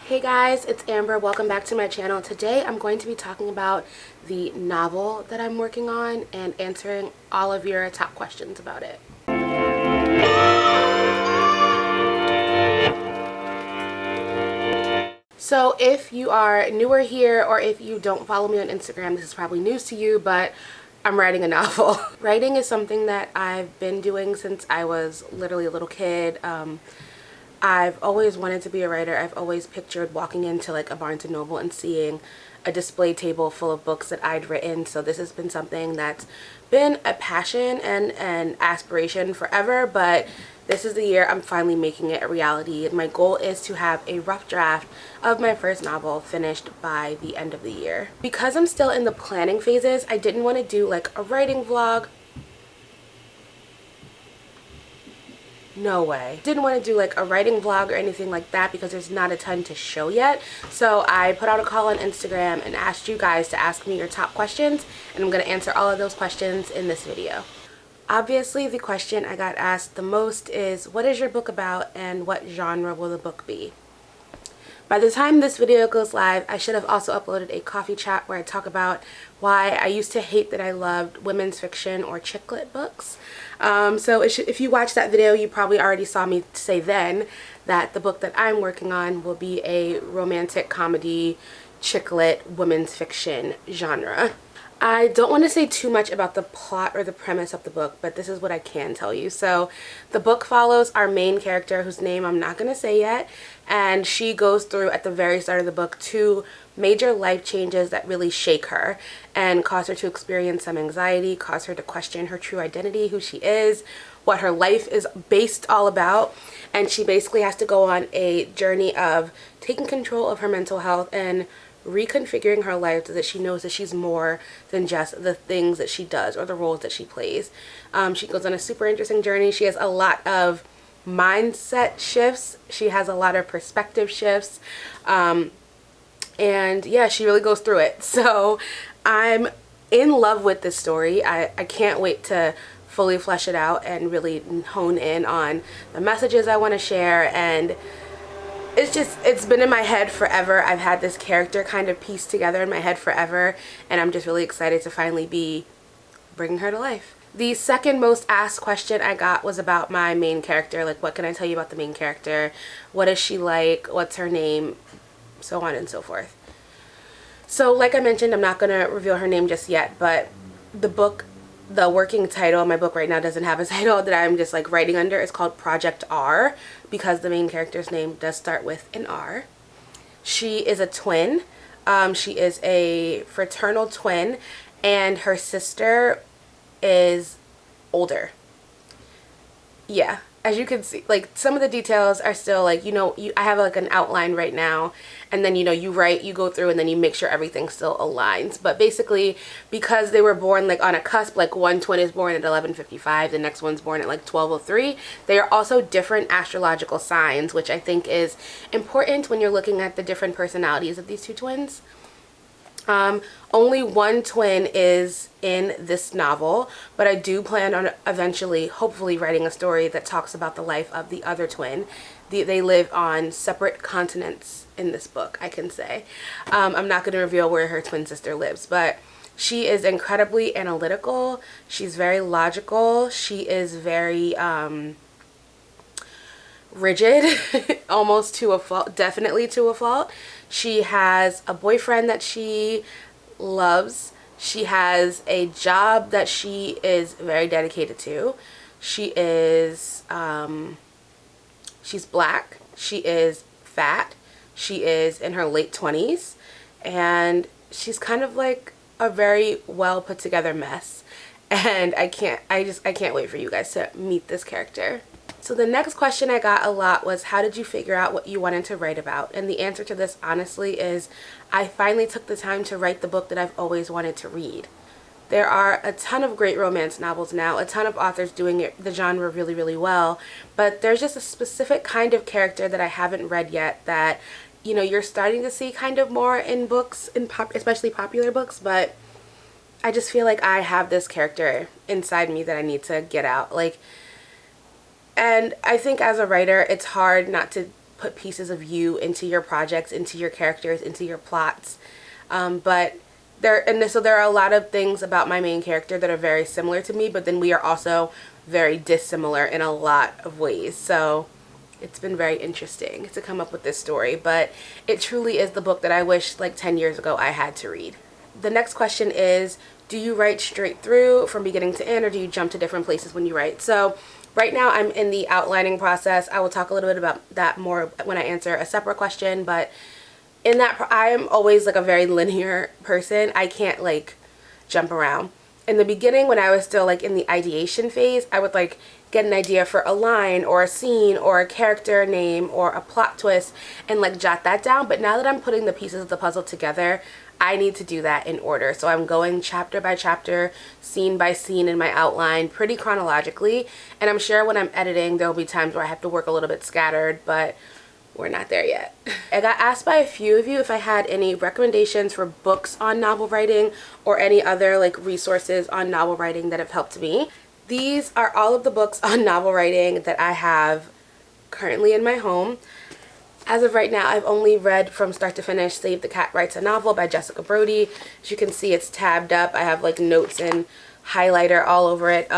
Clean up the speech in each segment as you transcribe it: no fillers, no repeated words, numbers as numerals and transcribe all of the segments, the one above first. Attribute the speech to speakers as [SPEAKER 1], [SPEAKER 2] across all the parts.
[SPEAKER 1] Hey guys, it's Amber. Welcome back to my channel. Today I'm going to be talking about the novel that I'm working on and answering all of your top questions about it. So if you are newer here or if you don't follow me on Instagram, this is probably news to you, but I'm writing a novel. Writing is something that I've been doing since I was literally a little kid. I've always wanted to be a writer. I've always pictured walking into like a Barnes and Noble and seeing a display table full of books that I'd written. So this has been something that's been a passion and an aspiration forever, but this is the year I'm finally making it a reality. My goal is to have a rough draft of my first novel finished by the end of the year. Because I'm still in the planning phases, I didn't want to do like a writing vlog. No way. Didn't want to do like a writing vlog or anything like that because there's not a ton to show yet. So I put out a call on Instagram and asked you guys to ask me your top questions, and I'm going to answer all of those questions in this video. Obviously, the question I got asked the most is, what is your book about and what genre will the book be? By the time this video goes live, I should have also uploaded a coffee chat where I talk about why I used to hate that I loved women's fiction or chick lit books. So if you watched that video, you probably already saw me say then that the book that I'm working on will be a romantic comedy, chick lit, women's fiction genre. I don't want to say too much about the plot or the premise of the book, but this is what I can tell you. So the book follows our main character, whose name I'm not going to say yet, and she goes through at the very start of the book 2 major life changes that really shake her and cause her to experience some anxiety, cause her to question her true identity, who she is, what her life is based all about, and she basically has to go on a journey of taking control of her mental health and reconfiguring her life so that she knows that she's more than just the things that she does or the roles that she plays. She goes on a super interesting journey. She has a lot of mindset shifts. She has a lot of perspective shifts. And yeah, she really goes through it. So I'm in love with this story. I can't wait to fully flesh it out and really hone in on the messages I want to share. And it's been in my head forever. I've had this character kind of pieced together in my head forever, and I'm just really excited to finally be bringing her to life. The second most asked question I got was about my main character. Like, what can I tell you about the main character? What is she like? What's her name? So on and so forth. So like I mentioned, I'm not going to reveal her name just yet, but the working title, my book right now doesn't have a title that I'm just like writing under. It's called Project R because the main character's name does start with an R. She is a twin. She is a fraternal twin, and her sister is older. Yeah, as you can see, like some of the details are still like, I have like an outline right now, and then you write, you go through, and then you make sure everything still aligns. But basically, because they were born like on a cusp, like one twin is born at 11:55, the next one's born at like 12:03, they are also different astrological signs, which I think is important when you're looking at the different personalities of these two twins. Only one twin is in this novel, but I do plan on eventually, hopefully, writing a story that talks about the life of the other twin. They live on separate continents in this book, I can say. I'm not going to reveal where her twin sister lives, but she is incredibly analytical. She's very logical. She is very rigid, almost to a fault, definitely to a fault. She has a boyfriend that she loves. She has a job that she is very dedicated to. She is, she's black. She is fat. She is in her late 20s, and she's kind of like a very well put together mess. And I can't wait for you guys to meet this character. So the next question I got a lot was, how did you figure out what you wanted to write about? And the answer to this, honestly, is I finally took the time to write the book that I've always wanted to read. There are a ton of great romance novels now, a ton of authors doing the genre really, really well, but there's just a specific kind of character that I haven't read yet that, you're starting to see kind of more in books, especially popular books, but I just feel like I have this character inside me that I need to get out. And I think as a writer, it's hard not to put pieces of you into your projects, into your characters, into your plots. But so there are a lot of things about my main character that are very similar to me, but then we are also very dissimilar in a lot of ways. So it's been very interesting to come up with this story, but it truly is the book that I wish like 10 years ago I had to read. The next question is, do you write straight through from beginning to end, or do you jump to different places when you write? So right now I'm in the outlining process. I will talk a little bit about that more when I answer a separate question, but in that I am always like a very linear person. I can't like jump around. In the beginning, when I was still like in the ideation phase, I would like get an idea for a line or a scene or a character name or a plot twist and like jot that down. But now that I'm putting the pieces of the puzzle together, I need to do that in order. So I'm going chapter by chapter, scene by scene in my outline pretty chronologically. And I'm sure when I'm editing, there'll be times where I have to work a little bit scattered, but we're not there yet. I got asked by a few of you if I had any recommendations for books on novel writing or any other like resources on novel writing that have helped me. These are all of the books on novel writing that I have currently in my home. As of right now, I've only read from start to finish Save the Cat Writes a Novel by Jessica Brody. As you can see, it's tabbed up. I have like notes and highlighter all over it.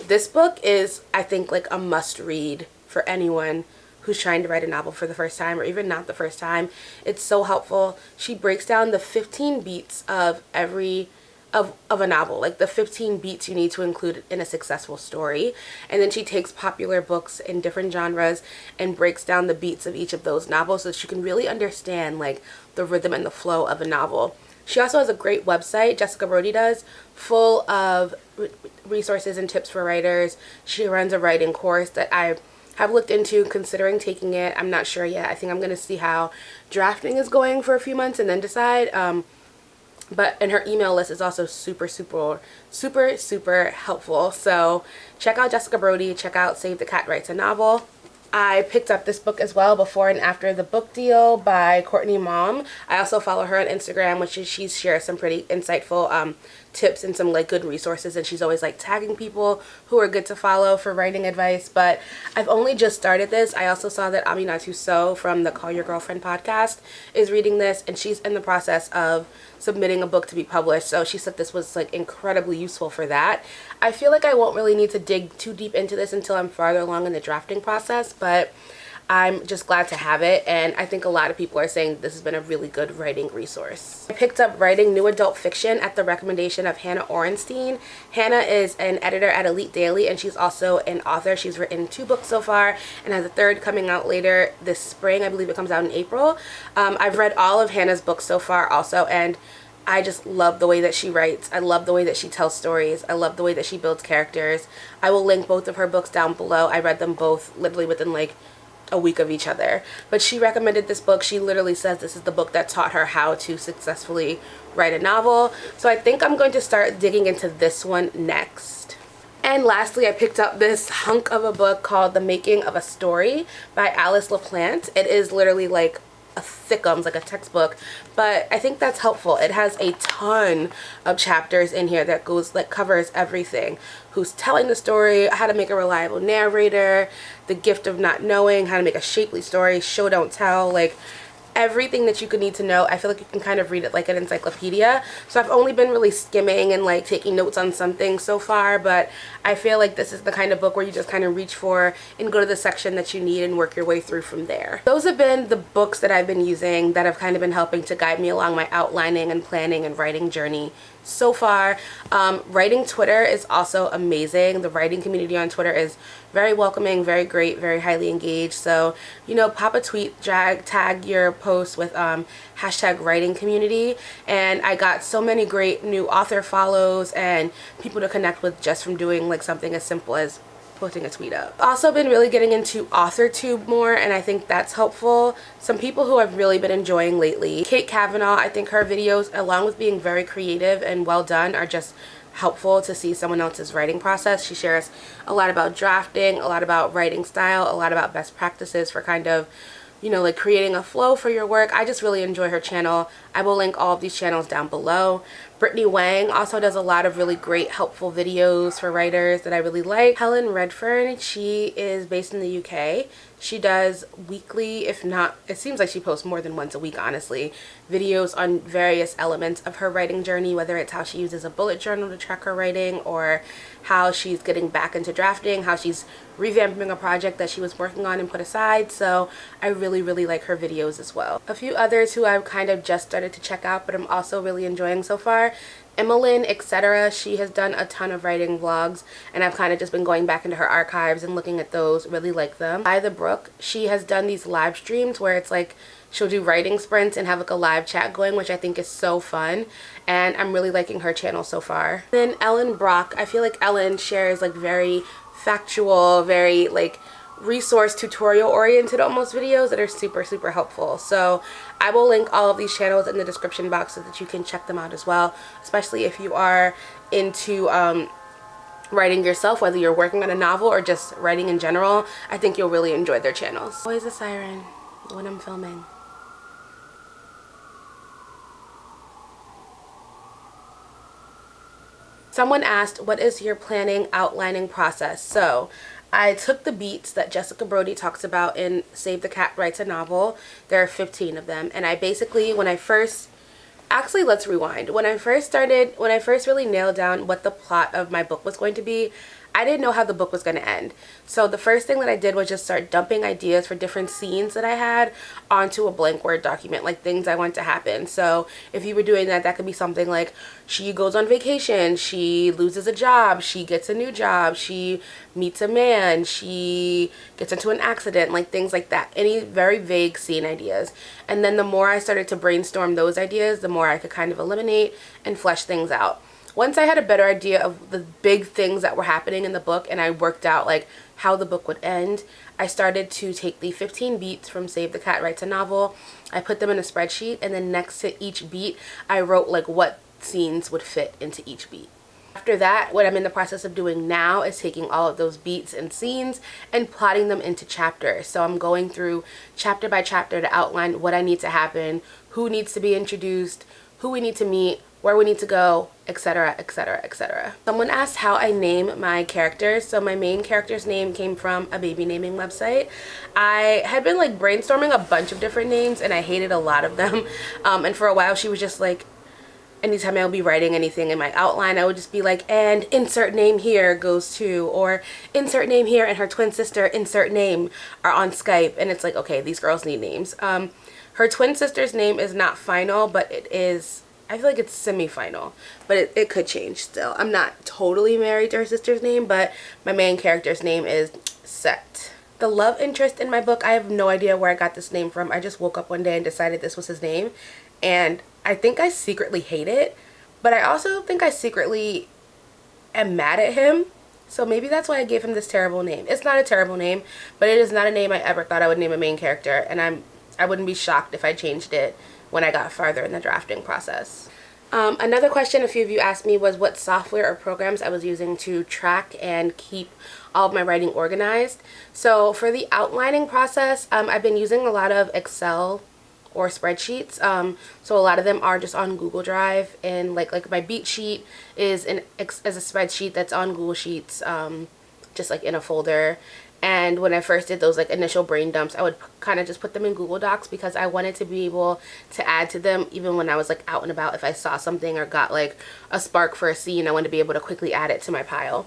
[SPEAKER 1] This book is, I think, like a must read for anyone who's trying to write a novel for the first time, or even not the first time. It's so helpful. She breaks down the 15 beats of a novel, like the 15 beats you need to include in a successful story. And then she takes popular books in different genres and breaks down the beats of each of those novels so that you can really understand like the rhythm and the flow of a novel. She also has a great website, Jessica Brody does, full of resources and tips for writers. She runs a writing course that I have looked into, considering taking it. I'm not sure yet. I think I'm going to see how drafting is going for a few months and then decide. And her email list is also super helpful. So check out Jessica Brody, check out Save the Cat Writes a Novel. I picked up this book as well, Before and After the Book Deal by Courtney Mom. I also follow her on Instagram, which is she shares some pretty insightful tips and some like good resources, and she's always like tagging people who are good to follow for writing advice. But I've only just started this. I also saw that Aminatu So from the Call Your Girlfriend podcast is reading this, and she's in the process of submitting a book to be published, so she said this was like incredibly useful for that. I feel like I won't really need to dig too deep into this until I'm farther along in the drafting process, but I'm just glad to have it, and I think a lot of people are saying this has been a really good writing resource. I picked up Writing New Adult Fiction at the recommendation of Hannah Orenstein. Hannah is an editor at Elite Daily, and she's also an author. She's written 2 books so far and has a 3rd coming out later this spring. I believe it comes out in April. I've read all of Hannah's books so far also, and I just love the way that she writes. I love the way that she tells stories. I love the way that she builds characters. I will link both of her books down below. I read them both literally within like a week of each other. But she recommended this book. She literally says this is the book that taught her how to successfully write a novel. So I think I'm going to start digging into this one next. And lastly, I picked up this hunk of a book called The Making of a Story by Alice LaPlante. It is literally like a thickums, like a textbook, but I think that's helpful. It has a ton of chapters in here that covers everything. Who's telling the story, how to make a reliable narrator, the gift of not knowing, how to make a shapely story, show don't tell, like everything that you could need to know. I feel like you can kind of read it like an encyclopedia. So I've only been really skimming and like taking notes on some things so far, but I feel like this is the kind of book where you just kind of reach for and go to the section that you need and work your way through from there. Those have been the books that I've been using that have kind of been helping to guide me along my outlining and planning and writing journey so far. Writing Twitter is also amazing. The writing community on Twitter is very welcoming, very great, very highly engaged. So, you know, pop a tweet, tag your post with hashtag writing community, and I got so many great new author follows and people to connect with just from doing like something as simple as posting a tweet up. Also been really getting into Authortube more, and I think that's helpful. Some people who I've really been enjoying lately, Kate Kavanaugh, I think her videos, along with being very creative and well done, are just helpful to see someone else's writing process. She shares a lot about drafting, a lot about writing style, a lot about best practices for kind of, you know, like creating a flow for your work. I just really enjoy her channel. I will link all of these channels down below. Brittany Wang also does a lot of really great helpful videos for writers that I really like. Helen Redfern, she is based in the UK. She does weekly, if not, it seems like she posts more than once a week, honestly, videos on various elements of her writing journey, whether it's how she uses a bullet journal to track her writing, or how she's getting back into drafting, how she's revamping a project that she was working on and put aside. So I really, really like her videos as well. A few others who I've kind of just started to check out, but I'm also really enjoying so far. Emmeline, etc. She has done a ton of writing vlogs, and I've kind of just been going back into her archives and looking at those. Really like them. By the Brook, she has done these live streams where it's like she'll do writing sprints and have like a live chat going, which I think is so fun, and I'm really liking her channel so far. Then Ellen Brock, I feel like Ellen shares like very factual, very like resource tutorial oriented almost videos that are super helpful. So I will link all of these channels in the description box so that you can check them out as well, especially if you are into writing yourself, whether you're working on a novel or just writing in general. I think you'll really enjoy their channels. Always a siren when I'm filming. Someone asked, what is your planning outlining process? So I took the beats that Jessica Brody talks about in Save the Cat Writes a Novel. There are 15 of them. And I basically, actually, let's rewind. When I first really nailed down what the plot of my book was going to be, I didn't know how the book was going to end. So the first thing that I did was just start dumping ideas for different scenes that I had onto a blank Word document, like things I want to happen. So if you were doing that, that could be something like she goes on vacation, she loses a job, she gets a new job, she meets a man, she gets into an accident, like things like that. Any very vague scene ideas. And then the more I started to brainstorm those ideas, the more I could kind of eliminate and flesh things out. Once I had a better idea of the big things that were happening in the book and I worked out like how the book would end, I started to take the 15 beats from Save the Cat Writes a Novel. I put them in a spreadsheet, and then next to each beat I wrote like what scenes would fit into each beat. After that, what I'm in the process of doing now is taking all of those beats and scenes and plotting them into chapters. So I'm going through chapter by chapter to outline what I need to happen, who needs to be introduced, who we need to meet, where we need to go, etc, etc, etc. Someone asked how I name my characters. So my main character's name came from a baby naming website. I had been like brainstorming a bunch of different names and I hated a lot of them. And for a while she was just like, anytime I would be writing anything in my outline, I would just be like, and insert name here goes to, or insert name here and her twin sister insert name are on Skype. And it's like, okay, these girls need names. Her twin sister's name is not final, but it is, I feel like it's semi-final, but it could change still. I'm not totally married to her sister's name, but my main character's name is Set. The love interest in my book, I have no idea where I got this name from. I just woke up one day and decided this was his name, and I think I secretly hate it, but I also think I secretly am mad at him. So maybe that's why I gave him this terrible name. It's not a terrible name, but it is not a name I ever thought I would name a main character, and I wouldn't be shocked if I changed it when I got farther in the drafting process. Another question a few of you asked me was what software or programs I was using to track and keep all of my writing organized. So for the outlining process, I've been using a lot of Excel or spreadsheets. So a lot of them are just on Google Drive, and like my beat sheet is a spreadsheet that's on Google Sheets, just like in a folder. And when I first did those like initial brain dumps, I would kind of just put them in Google Docs because I wanted to be able to add to them even when I was like out and about. If I saw something or got like a spark for a scene, I wanted to be able to quickly add it to my pile.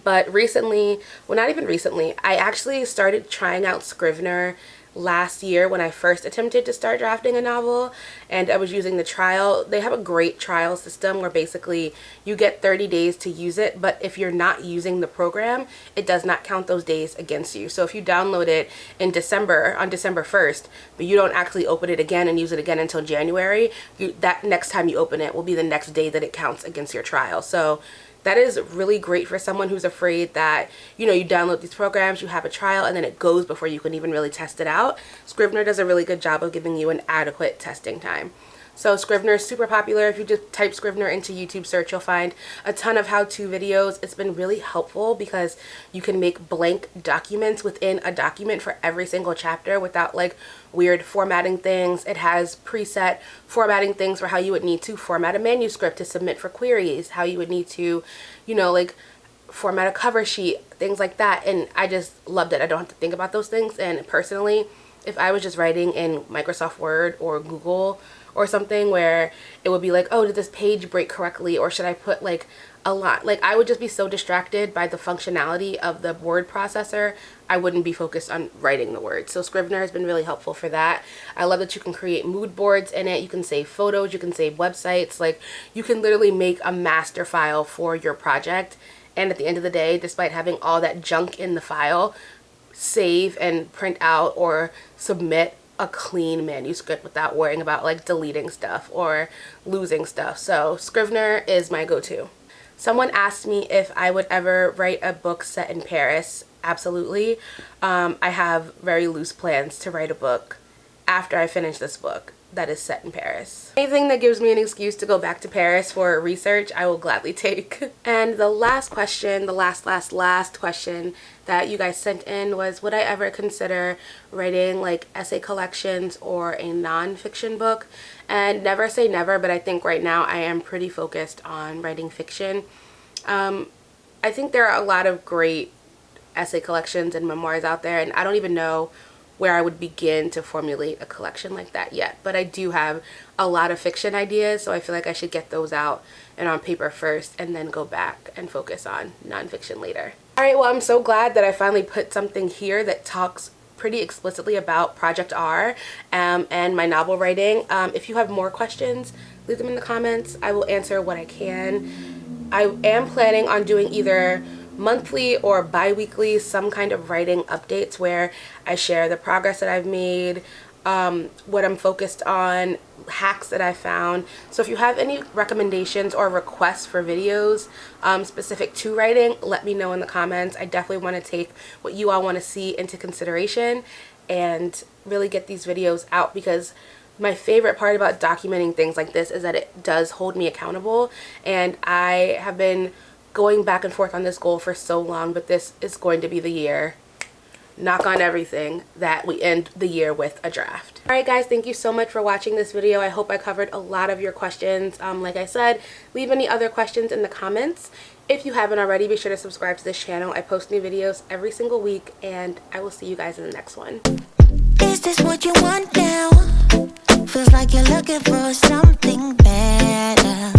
[SPEAKER 1] But recently, well, not even recently, I actually started trying out Scrivener last year when I first attempted to start drafting a novel, and I was using the trial. They have a great trial system where basically you get 30 days to use it, but if you're not using the program, it does not count those days against you. So if you download it in December, on December 1st, but you don't actually open it again and use it again until January, that next time you open it will be the next day that it counts against your trial. So that is really great for someone who's afraid that, you know, you download these programs, you have a trial, and then it goes before you can even really test it out. Scrivener does a really good job of giving you an adequate testing time. So Scrivener is super popular. If you just type Scrivener into YouTube search, you'll find a ton of how-to videos. It's been really helpful because you can make blank documents within a document for every single chapter without like weird formatting things. It has preset formatting things for how you would need to format a manuscript to submit for queries, how you would need to, you know, like format a cover sheet, things like that. And I just loved it. I don't have to think about those things. And personally, if I was just writing in Microsoft Word or Google or something where it would be like, oh, did this page break correctly, or should I put like a lot, like I would just be so distracted by the functionality of the word processor, I wouldn't be focused on writing the words. So Scrivener has been really helpful for that. I love that you can create mood boards in it. You can save photos, you can save websites, like you can literally make a master file for your project. And at the end of the day, despite having all that junk in the file, save and print out or submit a clean manuscript without worrying about like deleting stuff or losing stuff. So Scrivener is my go-to. Someone asked me if I would ever write a book set in Paris. Absolutely. I have very loose plans to write a book after I finish this book that is set in Paris. Anything that gives me an excuse to go back to Paris for research, I will gladly take. And the last question, the last question that you guys sent in was, would I ever consider writing like essay collections or a non-fiction book? And never say never, but I think right now I am pretty focused on writing fiction. I think there are a lot of great essay collections and memoirs out there, and I don't even know where I would begin to formulate a collection like that yet. But I do have a lot of fiction ideas, so I feel like I should get those out and on paper first and then go back and focus on nonfiction later. Alright, well, I'm so glad that I finally put something here that talks pretty explicitly about Project R and my novel writing. If you have more questions, leave them in the comments. I will answer what I can. I am planning on doing either monthly or bi-weekly some kind of writing updates where I share the progress that I've made, what I'm focused on, hacks that I found. So if you have any recommendations or requests for videos specific to writing, let me know in the comments. I definitely want to take what you all want to see into consideration and really get these videos out, because my favorite part about documenting things like this is that it does hold me accountable, and I have been going back and forth on this goal for so long, but this is going to be the year, knock on everything, that we end the year with a draft. Alright guys, thank you so much for watching this video. I hope I covered a lot of your questions. Like I said, leave any other questions in the comments. If you haven't already, be sure to subscribe to this channel. I post new videos every single week, and I will see you guys in the next one.
[SPEAKER 2] Is this what you want now? Feels like you're looking for something better.